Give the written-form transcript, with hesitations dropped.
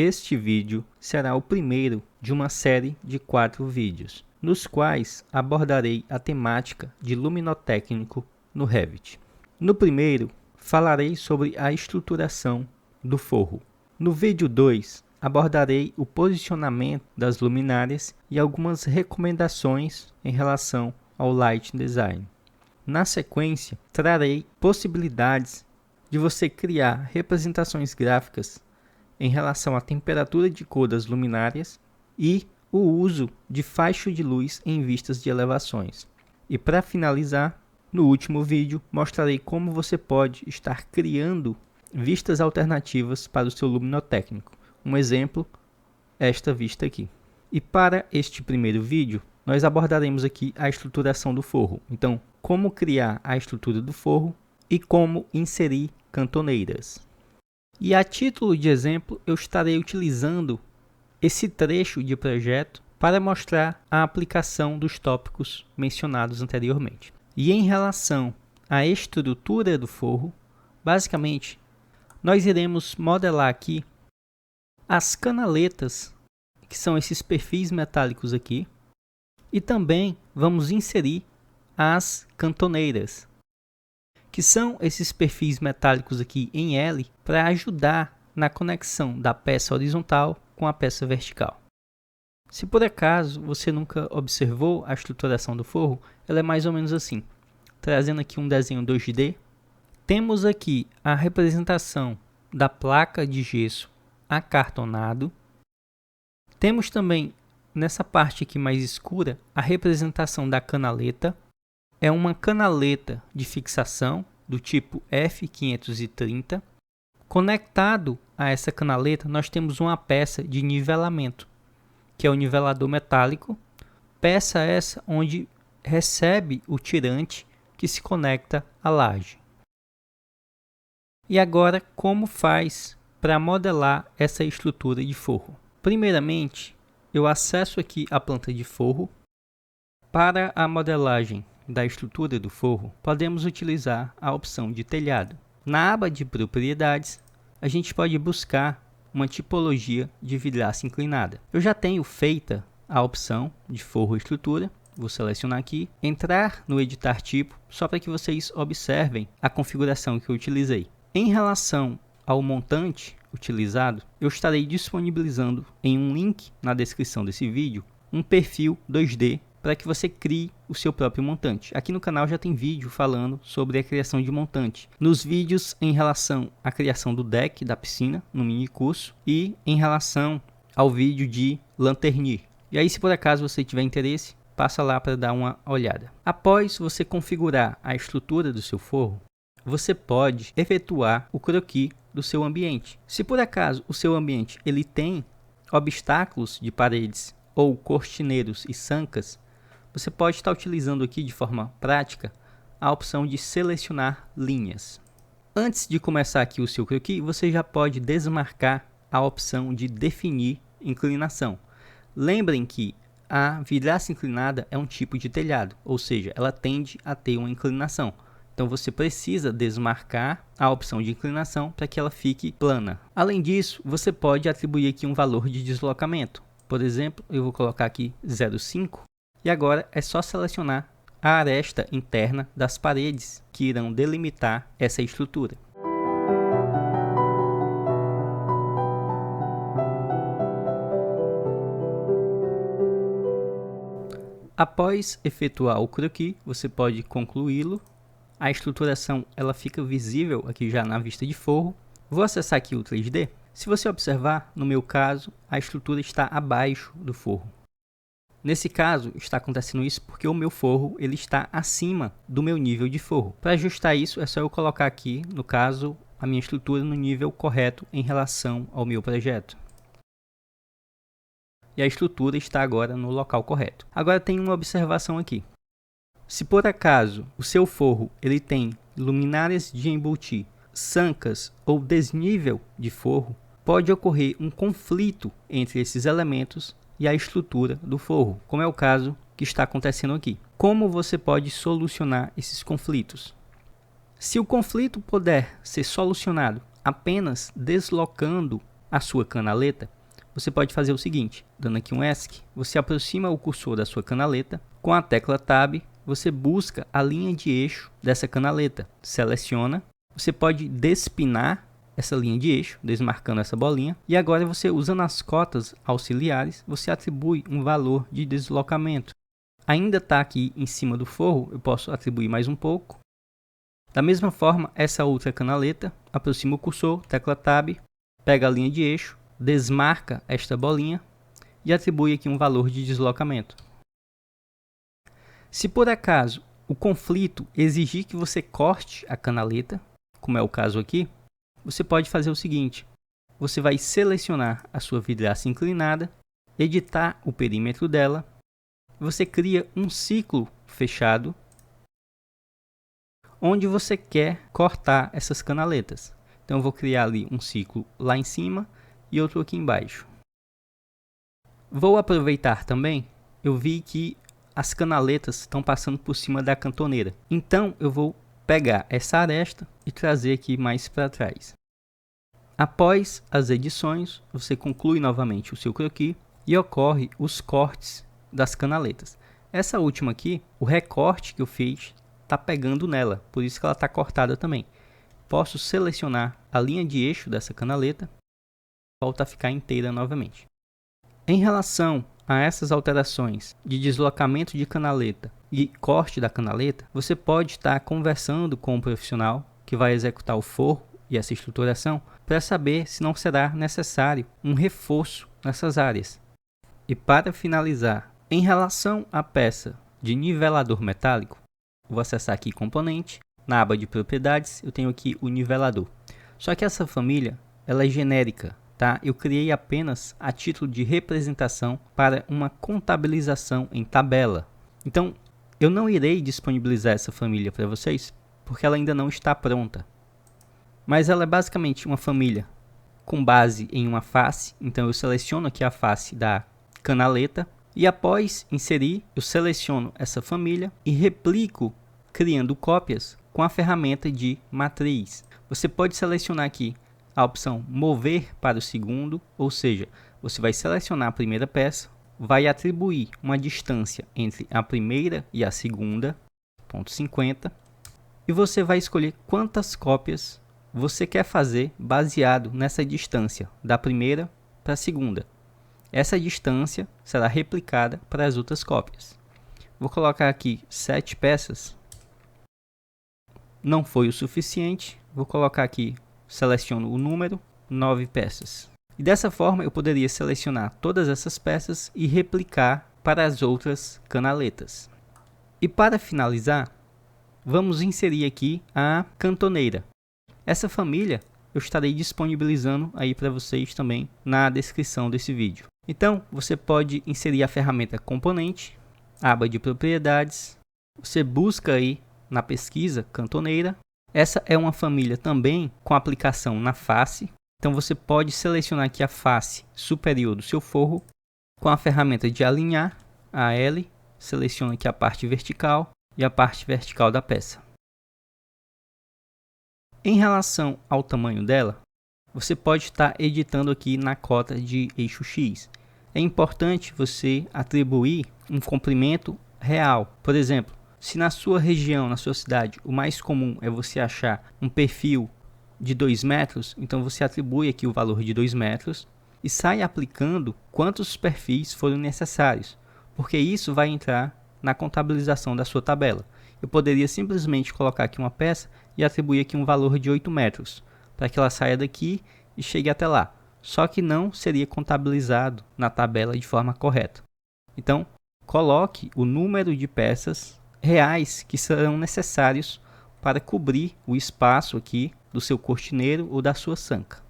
Este vídeo será o primeiro de uma série de 4 vídeos, nos quais abordarei a temática de luminotécnico no Revit. No primeiro, falarei sobre a estruturação do forro. No vídeo 2, abordarei o posicionamento das luminárias e algumas recomendações em relação ao Lighting Design. Na sequência, trarei possibilidades de você criar representações gráficas em relação à temperatura de cor das luminárias e o uso de faixa de luz em vistas de elevações. E para finalizar, no último vídeo, mostrarei como você pode estar criando vistas alternativas para o seu luminotécnico. Um exemplo, esta vista aqui. E para este primeiro vídeo, nós abordaremos aqui a estruturação do forro. Então, como criar a estrutura do forro e como inserir cantoneiras. E a título de exemplo, eu estarei utilizando esse trecho de projeto para mostrar a aplicação dos tópicos mencionados anteriormente. E em relação à estrutura do forro, basicamente, nós iremos modelar aqui as canaletas, que são esses perfis metálicos aqui, e também vamos inserir as cantoneiras, que são esses perfis metálicos aqui em L para ajudar na conexão da peça horizontal com a peça vertical. Se por acaso você nunca observou a estruturação do forro, ela é mais ou menos assim. Trazendo aqui um desenho 2D, temos aqui a representação da placa de gesso acartonado. Temos também nessa parte aqui mais escura a representação da canaleta. É uma canaleta de fixação do tipo F530. Conectado a essa canaleta, nós temos uma peça de nivelamento, que é o nivelador metálico. Peça essa onde recebe o tirante que se conecta à laje. E agora, como faz para modelar essa estrutura de forro? Primeiramente, eu acesso aqui a planta de forro. Para a modelagem da estrutura do forro, podemos utilizar a opção de telhado. Na aba de propriedades, a gente pode buscar uma tipologia de vidraça inclinada. Eu já tenho feita a opção de forro estrutura. Vou selecionar aqui, entrar no editar tipo, só para que vocês observem a configuração que eu utilizei. Em relação ao montante utilizado, eu estarei disponibilizando em um link na descrição desse vídeo um perfil 2D para que você crie o seu próprio montante. Aqui no canal já tem vídeo falando sobre a criação de montante. Nos vídeos em relação à criação do deck da piscina, no mini curso, e em relação ao vídeo de lanternir. E aí, se por acaso você tiver interesse, passa lá para dar uma olhada. Após você configurar a estrutura do seu forro, você pode efetuar o croquis do seu ambiente. Se por acaso o seu ambiente ele tem obstáculos de paredes ou cortineiros e sancas, você pode estar utilizando aqui de forma prática a opção de selecionar linhas. Antes de começar aqui o seu croquis, você já pode desmarcar a opção de definir inclinação. Lembrem que a vidraça inclinada é um tipo de telhado, ou seja, ela tende a ter uma inclinação. Então você precisa desmarcar a opção de inclinação para que ela fique plana. Além disso, você pode atribuir aqui um valor de deslocamento. Por exemplo, eu vou colocar aqui 0,5 e agora é só selecionar a aresta interna das paredes que irão delimitar essa estrutura. Após efetuar o croquis, você pode concluí-lo. A estruturação ela fica visível aqui já na vista de forro. Vou acessar aqui o 3D. Se você observar, no meu caso, a estrutura está abaixo do forro. Nesse caso, está acontecendo isso porque o meu forro ele está acima do meu nível de forro. Para ajustar isso, é só eu colocar aqui, no caso, a minha estrutura no nível correto em relação ao meu projeto. E a estrutura está agora no local correto. Agora tem uma observação aqui. Se por acaso o seu forro ele tem luminárias de embutir, sancas ou desnível de forro, pode ocorrer um conflito entre esses elementos e a estrutura do forro, como é o caso que está acontecendo aqui. Como você pode solucionar esses conflitos? Se o conflito puder ser solucionado apenas deslocando a sua canaleta, você pode fazer o seguinte, dando aqui um ESC, você aproxima o cursor da sua canaleta, com a tecla Tab, você busca a linha de eixo dessa canaleta, seleciona, você pode despinar essa linha de eixo, desmarcando essa bolinha, e agora você, usando as cotas auxiliares, você atribui um valor de deslocamento. Ainda está aqui em cima do forro, eu posso atribuir mais um pouco. Da mesma forma, essa outra canaleta, aproxima o cursor, tecla Tab, pega a linha de eixo, desmarca esta bolinha e atribui aqui um valor de deslocamento. Se por acaso o conflito exigir que você corte a canaleta, como é o caso aqui, você pode fazer o seguinte, você vai selecionar a sua vidraça inclinada, editar o perímetro dela, você cria um ciclo fechado, onde você quer cortar essas canaletas. Então eu vou criar ali um ciclo lá em cima e outro aqui embaixo. Vou aproveitar também, eu vi que as canaletas estão passando por cima da cantoneira. Então eu vou pegar essa aresta e trazer aqui mais para trás. Após as edições, você conclui novamente o seu croquis e ocorre os cortes das canaletas. Essa última aqui, o recorte que eu fiz está pegando nela, por isso que ela está cortada também. Posso selecionar a linha de eixo dessa canaleta, volta a ficar inteira novamente. Em relação a essas alterações de deslocamento de canaleta e corte da canaleta, você pode estar conversando com o profissional que vai executar o forro e essa estruturação para saber se não será necessário um reforço nessas áreas. E para finalizar, em relação à peça de nivelador metálico, vou acessar aqui componente, na aba de propriedades eu tenho aqui o nivelador. Só que essa família ela é genérica, tá? Eu criei apenas a título de representação para uma contabilização em tabela. Então eu não irei disponibilizar essa família para vocês porque ela ainda não está pronta. Mas ela é basicamente uma família com base em uma face, então eu seleciono aqui a face da canaleta e após inserir, eu seleciono essa família e replico criando cópias com a ferramenta de matriz. Você pode selecionar aqui a opção mover para o segundo, ou seja, você vai selecionar a primeira peça, vai atribuir uma distância entre a primeira e a segunda, 0,50, e você vai escolher quantas cópias você quer fazer baseado nessa distância da primeira para a segunda. Essa distância será replicada para as outras cópias. Vou colocar aqui 7 peças. Não foi o suficiente. Vou colocar aqui, seleciono o número, 9 peças. E dessa forma eu poderia selecionar todas essas peças e replicar para as outras canaletas. E para finalizar, vamos inserir aqui a cantoneira. Essa família eu estarei disponibilizando aí para vocês também na descrição desse vídeo. Então, você pode inserir a ferramenta componente, aba de propriedades, você busca aí na pesquisa cantoneira. Essa é uma família também com aplicação na face, então você pode selecionar aqui a face superior do seu forro com a ferramenta de alinhar, a L, seleciona aqui a parte vertical e a parte vertical da peça. Em relação ao tamanho dela, você pode estar editando aqui na cota de eixo X. É importante você atribuir um comprimento real. Por exemplo, se na sua região, na sua cidade, o mais comum é você achar um perfil de 2 metros, então você atribui aqui o valor de 2 metros e sai aplicando quantos perfis forem necessários, porque isso vai entrar na contabilização da sua tabela. Eu poderia simplesmente colocar aqui uma peça e atribuir aqui um valor de 8 metros, para que ela saia daqui e chegue até lá. Só que não seria contabilizado na tabela de forma correta. Então, coloque o número de peças reais que serão necessários para cobrir o espaço aqui do seu cortineiro ou da sua sanca.